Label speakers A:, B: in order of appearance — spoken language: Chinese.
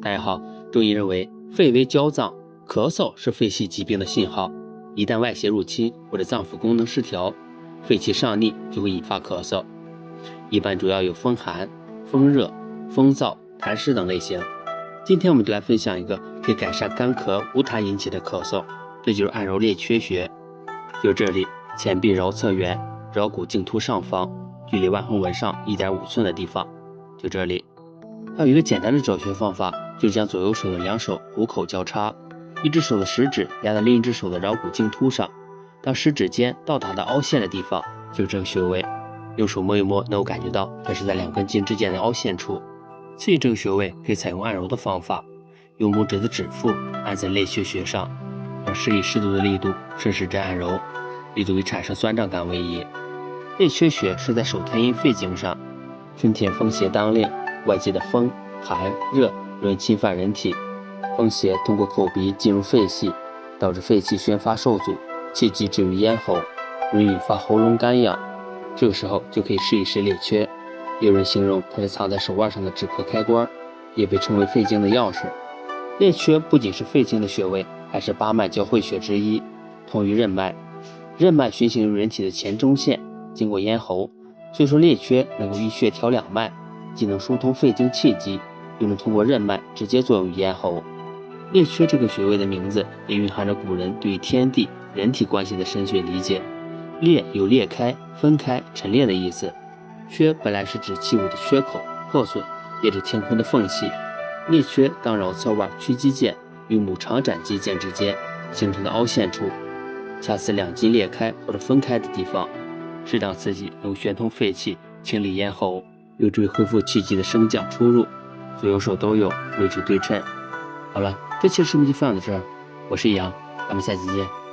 A: 大家好，中医认为肺为焦脏，咳嗽是肺系疾病的信号。一旦外邪入侵或者脏腑功能失调，肺气上逆就会引发咳嗽。一般主要有风寒、风热、风燥、痰湿等类型。今天我们就来分享一个可以改善干咳无痰引起的咳嗽，这就是按揉列缺穴。就这里，前臂桡侧缘，桡骨茎突上方，距离腕横纹上1.5寸的地方，就这里。还有一个简单的找穴方法，就是将左右手的两手虎口交叉，一只手的食指压在另一只手的桡骨茎突上，当食指尖到达的凹陷的地方，就是这个穴位。用手摸一摸，能够感觉到这是在两根筋之间的凹陷处。刺激这个穴位可以采用按揉的方法，用拇指的指腹按在列缺穴上，施以适度的力度，顺时针按揉，力度以产生酸胀感为宜。列缺穴是在手太阴肺经上，春天风邪当令，外界的风、寒、热容易侵犯人体，风邪通过口鼻进入肺系，导致肺气宣发受阻，气机至于咽喉，容易引发喉咙干痒。这个时候就可以试一试列缺。有人形容它是藏在手腕上的止咳开关，也被称为肺经的钥匙。列缺不仅是肺经的穴位，还是八脉交汇穴之一，同于任脉。任脉循行于人体的前中线，经过咽喉，所以说列缺能够一穴调两脉，既能疏通肺经气机，又能通过任脉直接作用于咽喉。列缺这个穴位的名字也蕴含着古人对于天地人体关系的深邃理解。裂有裂开、分开、陈列的意思，缺本来是指器物的缺口、破损，也指天空的缝隙。列缺当桡侧腕屈肌腱与拇长展肌腱之间形成的凹陷处，恰似两筋裂开或者分开的地方。适当刺激能旋通肺气，清理咽喉，有助于恢复气机的升降出入，左右手都有，维持对称。好了，这期视频就分享到这儿，我是易阳，咱们下期见。